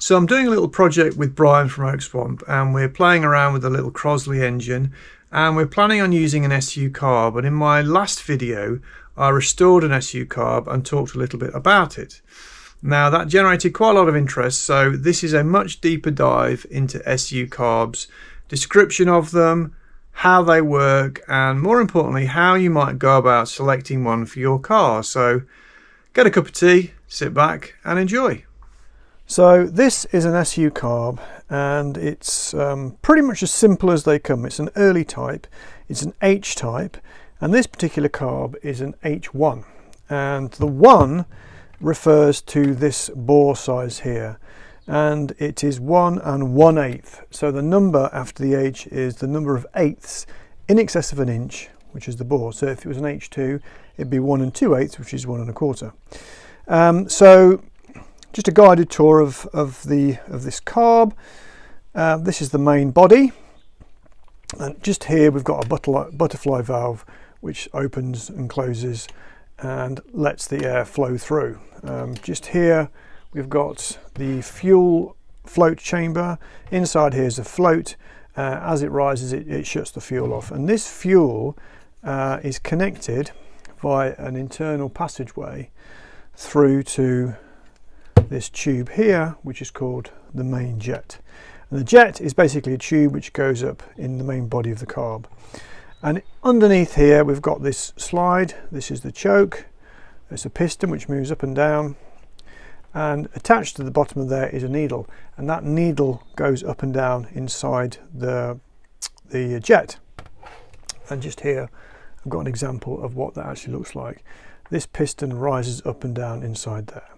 So I'm doing a little project with Brian from Oak Swamp, and we're playing around with a little Crosley engine, and we're planning on using an SU carb. And in my last video I restored an SU carb and talked a little bit about it. Now that generated quite a lot of interest, so this is a much deeper dive into SU carbs, description of them, how they work, and more importantly how you might go about selecting one for your car. So get a cup of tea, sit back and enjoy. So this is an SU carb, and it's pretty much as simple as they come. It's an early type, it's an H type, and this particular carb is an H1, and the 1 refers to this bore size here, and it is 1 1/8. So the number after the H is the number of eighths in excess of an inch, which is the bore. So if it was an H2, it'd be 1 2/8, which is 1 1/4. So just a guided tour of this carb. This is the main body, and just here we've got a butterfly valve which opens and closes and lets the air flow through. Just here we've got the fuel float chamber. Inside here is a float. As it rises it shuts the fuel off, and this fuel is connected via an internal passageway through to this tube here, which is called the main jet. And the jet is basically a tube which goes up in the main body of the carb. And underneath here we've got this slide. This is the choke. There's a piston which moves up and down, and attached to the bottom of there is a needle, and that needle goes up and down inside the jet. And just here I've got an example of what that actually looks like. This piston rises up and down inside there.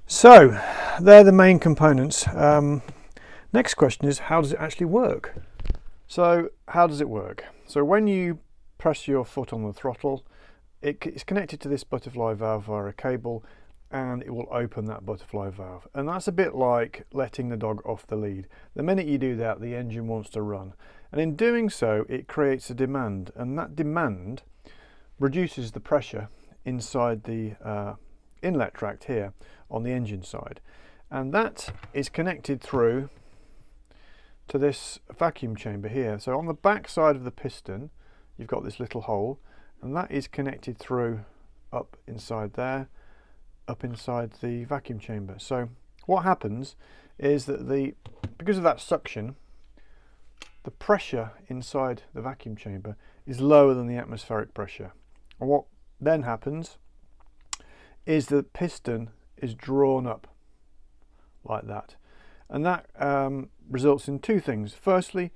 So they're the main components. Next question is, how does it actually work? So how does it work? So when you press your foot on the throttle, it's connected to this butterfly valve via a cable, and it will open that butterfly valve. And that's a bit like letting the dog off the lead. The minute you do that, the engine wants to run, and in doing so it creates a demand, and that demand reduces the pressure inside the inlet tract here on the engine side, and that is connected through to this vacuum chamber here. So on the back side of the piston you've got this little hole, and that is connected through up inside there, up inside the vacuum chamber. So what happens is that because of that suction, the pressure inside the vacuum chamber is lower than the atmospheric pressure, and what then happens is the piston is drawn up like that, and that results in two things. Firstly,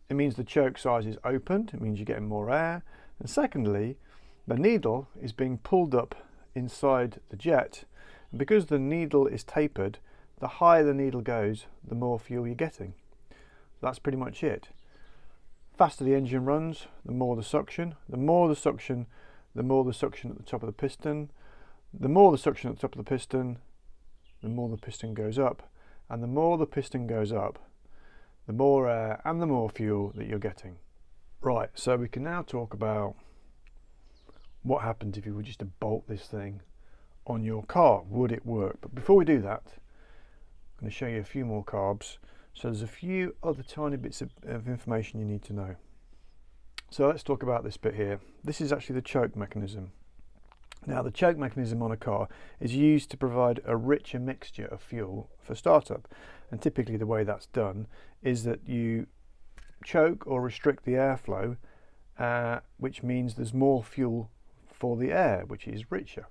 it means the choke size is opened, it means you're getting more air, and secondly, the needle is being pulled up inside the jet, and because the needle is tapered, the higher the needle goes, the more fuel you're getting. That's pretty much it. Faster the engine runs, the more the suction. The more the suction, the more the suction at the top of the piston. The more the suction at the top of the piston, the more the piston goes up, and the more the piston goes up, the more air and the more fuel that you're getting. Right, so we can now talk about what happens if you were just to bolt this thing on your car. Would it work? But before we do that, I'm going to show you a few more carbs. So there's a few other tiny bits of information you need to know. So let's talk about this bit here. This is actually the choke mechanism. Now the choke mechanism on a car is used to provide a richer mixture of fuel for startup, and typically the way that's done is that you choke or restrict the airflow, which means there's more fuel for the air, which is richer.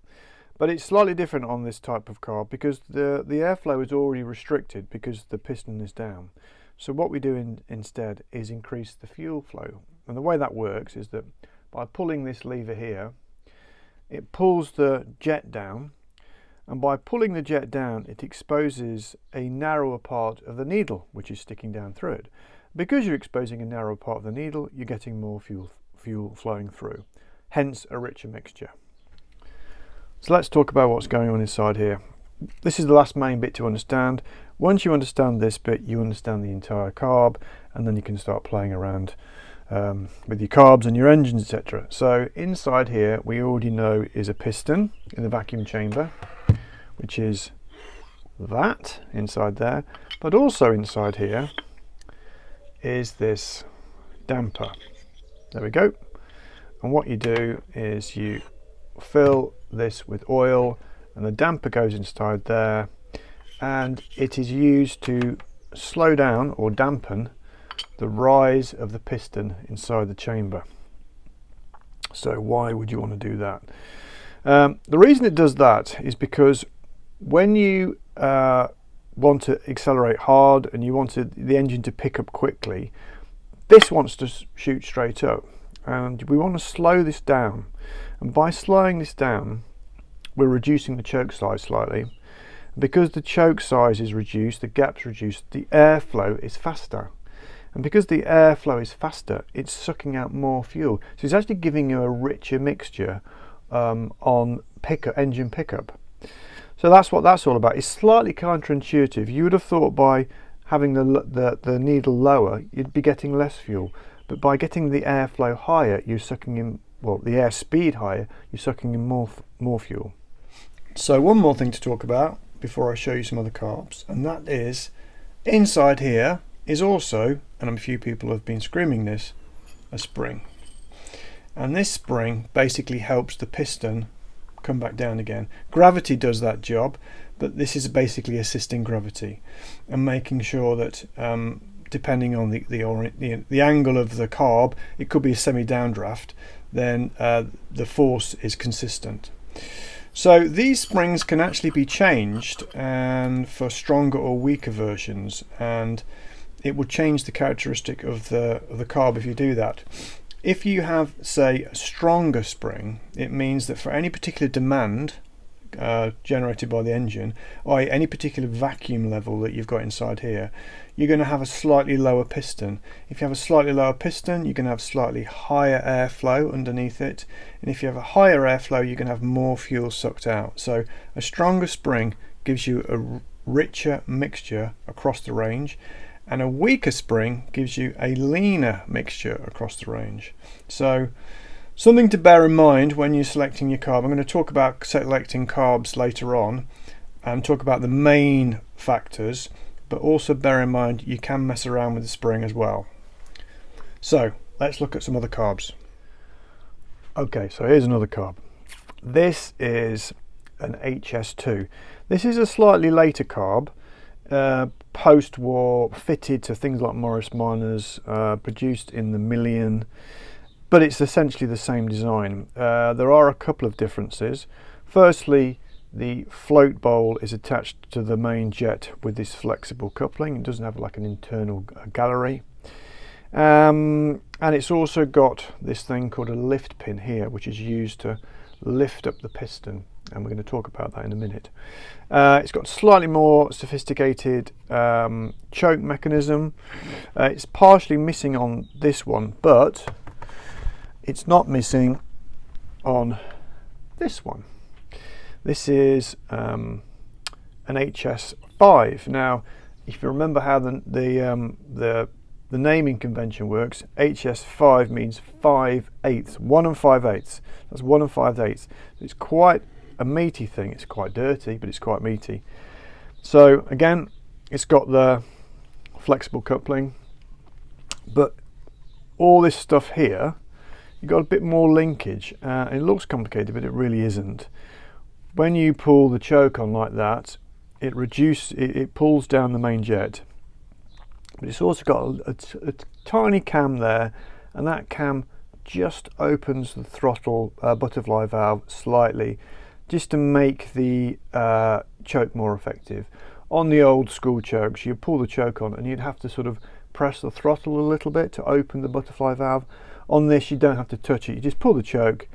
But it's slightly different on this type of car because the airflow is already restricted because the piston is down. So what we do instead is increase the fuel flow, and the way that works is that by pulling this lever here, it pulls the jet down, and by pulling the jet down it exposes a narrower part of the needle which is sticking down through it. Because you're exposing a narrow part of the needle, you're getting more fuel flowing through, hence a richer mixture. So let's talk about what's going on inside here. This is the last main bit to understand. Once you understand this bit, you understand the entire carb, and then you can start playing around with your carbs and your engines, etc. So inside here we already know is a piston in the vacuum chamber, which is that inside there, but also inside here is this damper. There we go. And what you do is you fill this with oil, and the damper goes inside there, and it is used to slow down or dampen the rise of the piston inside the chamber. So why would you want to do that? The reason it does that is because when you want to accelerate hard and you want the engine to pick up quickly, this wants to shoot straight up, and we want to slow this down. And by slowing this down, we're reducing the choke size slightly. Because the choke size is reduced, the gap's reduced, the airflow is faster. And because the airflow is faster, it's sucking out more fuel. So it's actually giving you a richer mixture on engine pickup. So that's what that's all about. It's slightly counterintuitive. You would have thought by having the needle lower, you'd be getting less fuel. But by getting the airflow higher, you're sucking in, well, the air speed higher, you're sucking in more fuel. So one more thing to talk about before I show you some other carbs, and that is inside here is also, and a few people have been screaming this, a spring. And this spring basically helps the piston come back down again. Gravity does that job, but this is basically assisting gravity and making sure that depending on the angle of the carb, it could be a semi-downdraft, then the force is consistent. So these springs can actually be changed and for stronger or weaker versions, and it will change the characteristic of the carb if you do that. If you have, say, a stronger spring, it means that for any particular demand generated by the engine, or any particular vacuum level that you've got inside here, you're going to have a slightly lower piston. If you have a slightly lower piston, you're going to have slightly higher airflow underneath it, and if you have a higher airflow, you're going to have more fuel sucked out. So a stronger spring gives you a richer mixture across the range, and a weaker spring gives you a leaner mixture across the range. So something to bear in mind when you're selecting your carb. I'm going to talk about selecting carbs later on and talk about the main factors, but also bear in mind you can mess around with the spring as well. So let's look at some other carbs. Okay, so here's another carb. This is an HS2. This is a slightly later carb, post-war, fitted to things like Morris Minors, produced in the million, but it's essentially the same design. There are a couple of differences. Firstly, the float bowl is attached to the main jet with this flexible coupling. It doesn't have like an internal gallery. And it's also got this thing called a lift pin here, which is used to lift up the piston, and we're going to talk about that in a minute. It's got slightly more sophisticated choke mechanism. It's partially missing on this one, but it's not missing on this one. This is an HS5. Now, if you remember how the naming convention works, HS5 means 5/8, 1 5/8. That's 1 5/8. It's quite a meaty thing. It's quite dirty, but it's quite meaty. So again, it's got the flexible coupling, but all this stuff here, you've got a bit more linkage. It looks complicated, but it really isn't. When you pull the choke on like that, it pulls down the main jet, but it's also got a tiny cam there, and that cam just opens the throttle butterfly valve slightly, just to make the choke more effective. On the old school chokes, you pull the choke on and you'd have to sort of press the throttle a little bit to open the butterfly valve. On this, you don't have to touch it. You just pull the choke,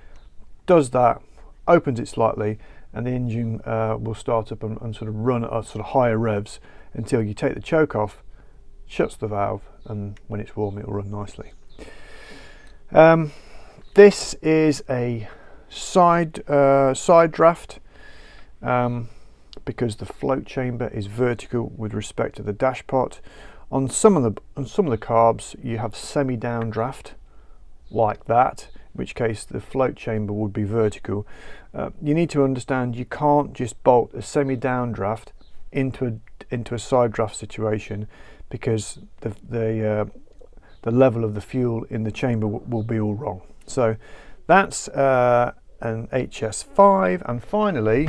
does that, opens it slightly, and the engine will start up and sort of run at sort of higher revs until you take the choke off, shuts the valve, and when it's warm, it will run nicely. This is a side draft because the float chamber is vertical with respect to the dash pot. On some of the carbs, you have semi-downdraft like that, in which case the float chamber would be vertical. You need to understand you can't just bolt a semi-downdraft into a side draft situation, because the level of the fuel in the chamber will be all wrong. So that's an HS5. And finally,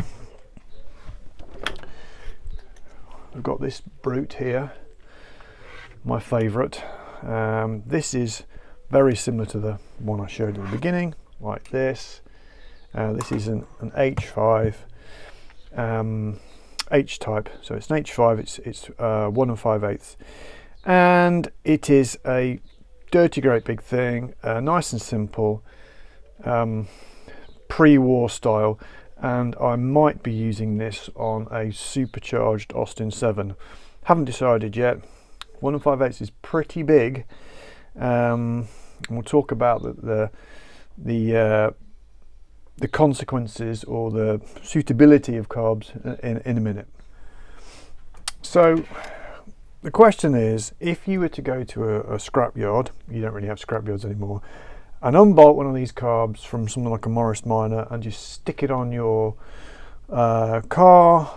I've got this brute here, my favourite. This is very similar to the one I showed at the beginning, like this. This is an H5 H-type, so it's an H5. It's 1 5/8, and it is a dirty great big thing, nice and simple, pre-war style. And I might be using this on a supercharged Austin 7. Haven't decided yet. 1 5/8 is pretty big. And we'll talk about the consequences or the suitability of carbs in a minute. So the question is, if you were to go to a scrap yard, you don't really have scrap yards anymore, and unbolt one of these carbs from something like a Morris Minor and just stick it on your car,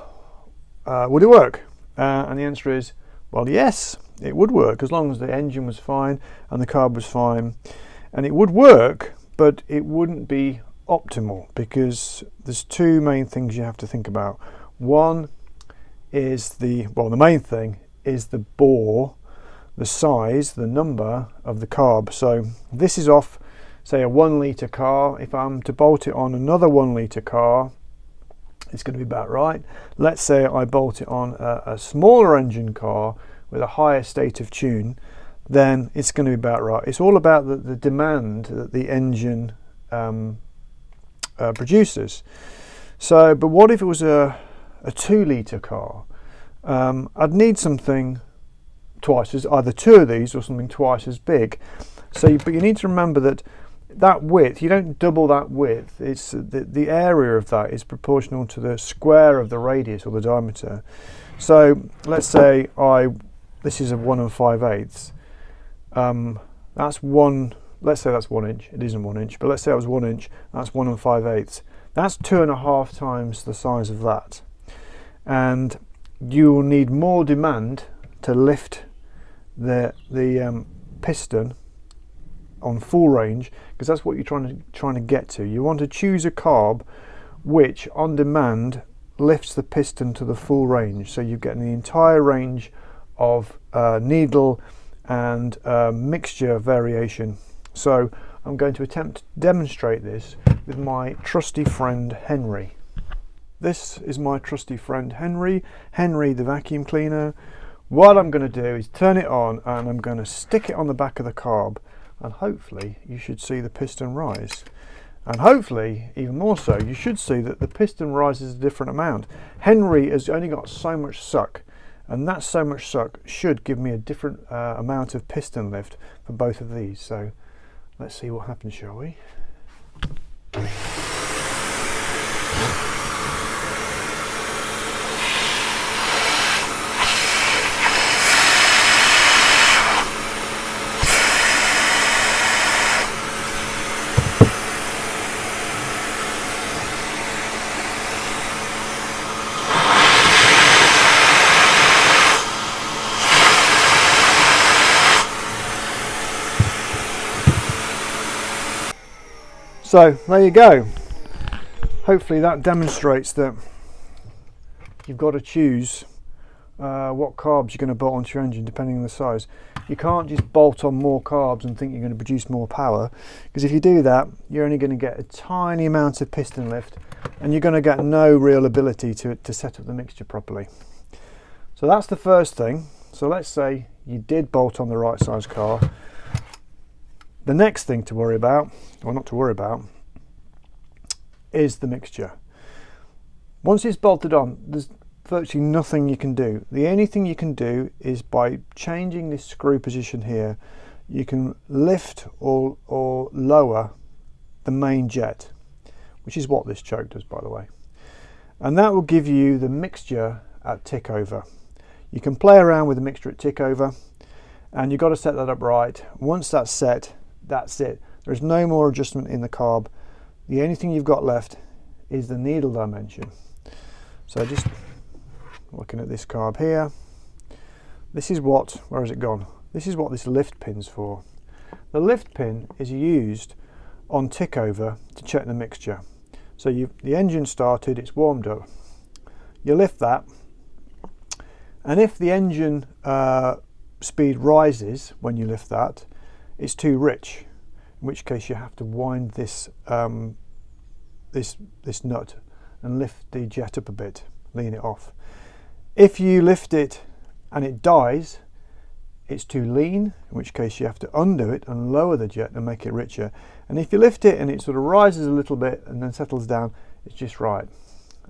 would it work? And the answer is, well, yes, it would work, as long as the engine was fine and the carb was fine. And it would work, but it wouldn't be optimal, because there's two main things you have to think about. One is the main thing is the bore, the size, the number of the carb. So this is off, say, a 1 litre car. If I'm to bolt it on another 1 litre car, it's going to be about right. Let's say I bolt it on a smaller engine car with a higher state of tune, then it's going to be about right. It's all about the demand that the engine produces. So, but what if it was a 2 litre car? I'd need something twice as, either two of these or something twice as big. So, but you need to remember that width, you don't double that width. It's the area of that is proportional to the square of the radius or the diameter. So let's say this is a 1 5/8. That's one. Let's say that's 1 inch. It isn't 1 inch, but let's say it was 1 inch. That's 1 5/8. That's 2.5 times the size of that, and you will need more demand to lift the piston on full range, because that's what you're trying to get to. You want to choose a carb which on demand lifts the piston to the full range, so you get the entire range of needle and mixture variation. So I'm going to attempt to demonstrate this with my trusty friend Henry. This is my trusty friend Henry the vacuum cleaner. What I'm going to do is turn it on, and I'm going to stick it on the back of the carb, and hopefully you should see the piston rise. And hopefully, even more so, you should see that the piston rises a different amount. Henry has only got so much suck, and that so much suck should give me a different amount of piston lift for both of these. So let's see what happens, shall we? So there you go. Hopefully that demonstrates that you've got to choose what carbs you're going to bolt onto your engine depending on the size. You can't just bolt on more carbs and think you're going to produce more power, because if you do that, you're only going to get a tiny amount of piston lift, and you're going to get no real ability to set up the mixture properly. So that's the first thing. So let's say you did bolt on the right size car. The next thing to worry about, or not to worry about, is the mixture. Once it's bolted on, there's virtually nothing you can do. The only thing you can do is by changing this screw position here, you can lift or lower the main jet, which is what this choke does, by the way. And that will give you the mixture at tick over. You can play around with the mixture at tick over, and you've got to set that up right. Once that's set, that's it. There's no more adjustment in the carb. The only thing you've got left is the needle dimension. So just looking at this carb here, this is what, where has it gone? This is what this lift pin's for. The lift pin is used on tick over to check the mixture. So the engine started, it's warmed up. You lift that, and if the engine speed rises when you lift that, it's too rich, in which case you have to wind this this nut and lift the jet up a bit, lean it off. If you lift it and it dies, it's too lean, in which case you have to undo it and lower the jet and make it richer. And if you lift it and it sort of rises a little bit and then settles down, it's just right.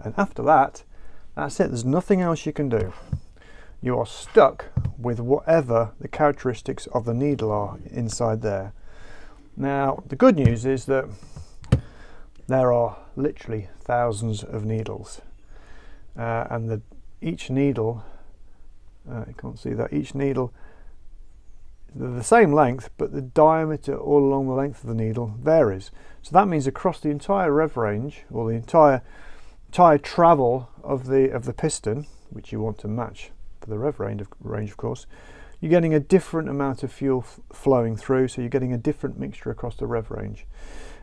And after that, that's it. There's nothing else you can do. You are stuck with whatever the characteristics of the needle are inside there. Now, the good news is that there are literally thousands of needles, and each needle, you can't see that, each needle, they're the same length, but the diameter all along the length of the needle varies. So that means across the entire rev range, or the entire travel of the piston, which you want to match for the rev range of course, you're getting a different amount of fuel flowing through, so you're getting a different mixture across the rev range.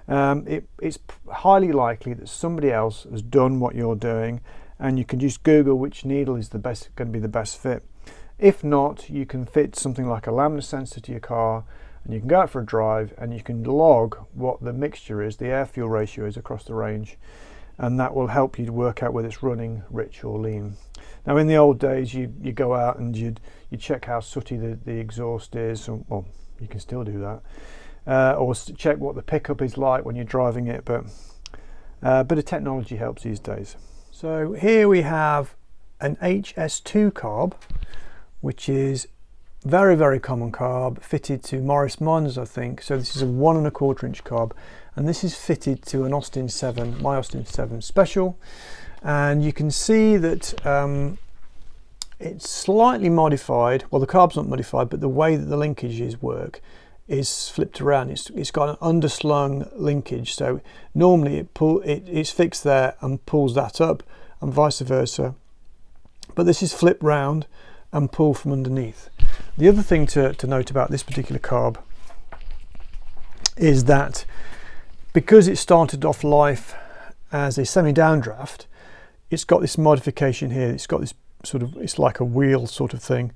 It's highly likely that somebody else has done what you're doing, and you can just Google which needle is going to be the best fit. If not, you can fit something like a lambda sensor to your car, and you can go out for a drive and you can log what the mixture is, the air-fuel ratio is across the range, and that will help you to work out whether it's running rich or lean. Now, in the old days, you go out and you check how sooty the exhaust is, well, you can still do that, or check what the pickup is like when you're driving it, but a bit of technology helps these days. So here we have an HS2 carb, which is very, very common carb, fitted to Morris Minors, I think. So this is a 1 1/4 inch carb, and this is fitted to an Austin 7, my Austin 7 Special. And you can see that it's slightly modified. Well, the carb's not modified, but the way that the linkages work is flipped around. It's got an underslung linkage, so normally it's fixed there and pulls that up, and vice versa. But this is flipped round and pull from underneath. The other thing to note about this particular carb is that because it started off life as a semi-downdraft, it's got this modification here. It's got this sort of, it's like a wheel sort of thing,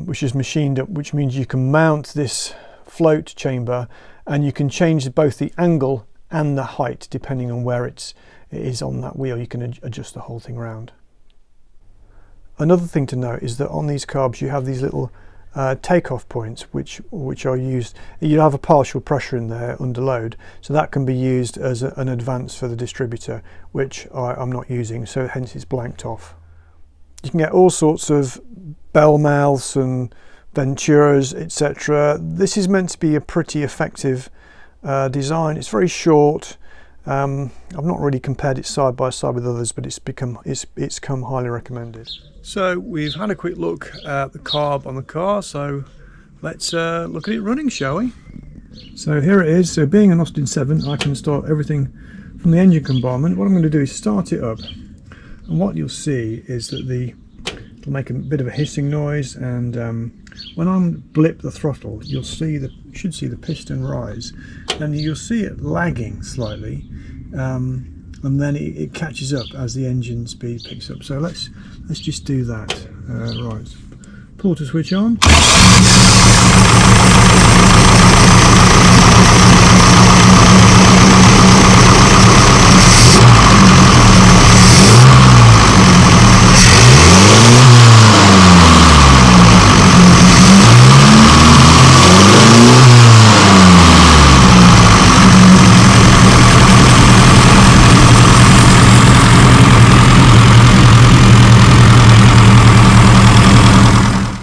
which is machined up, which means you can mount this float chamber and you can change both the angle and the height depending on where it is on that wheel. You can adjust the whole thing around. Another thing to note is that on these carbs you have these little takeoff points which are used. You have a partial pressure in there under load, so that can be used as an advance for the distributor, which I'm not using, so hence it's blanked off. You can get all sorts of bell mouths and Venturas, etc. This is meant to be a pretty effective design. It's very short. I've not really compared it side by side with others, but it's come highly recommended. So we've had a quick look at the carb on the car, so let's look at it running, shall we? So here it is. So being an Austin 7, I can start everything from the engine compartment. What I'm going to do is start it up, and what you'll see is that it'll make a bit of a hissing noise, and when I blip the throttle, you should see the piston rise, and you'll see it lagging slightly, and then it catches up as the engine speed picks up. So let's just do that. Right, pull to switch on.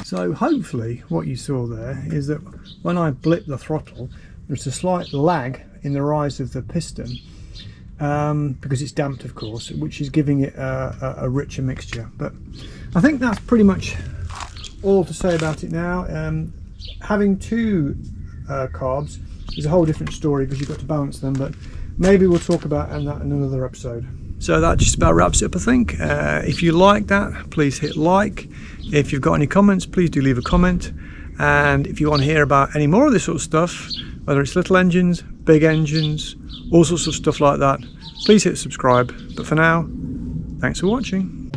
So hopefully what you saw there is that when I blip the throttle, there's a slight lag in the rise of the piston, because it's damped, of course, which is giving it a richer mixture. But I think that's pretty much all to say about it now. Having two carbs is a whole different story because you've got to balance them, but maybe we'll talk about that in another episode. So that just about wraps it up, I think. If you like that, please hit like. If you've got any comments, please do leave a comment. And if you want to hear about any more of this sort of stuff, whether it's little engines, big engines, all sorts of stuff like that, please hit subscribe. But for now, thanks for watching.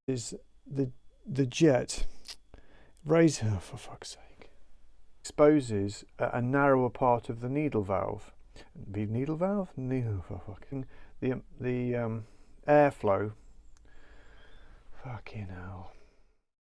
Is the jet razor, for fuck's sake, exposes a narrower part of the needle valve. The needle valve? Needle for fucking the airflow. Fucking hell.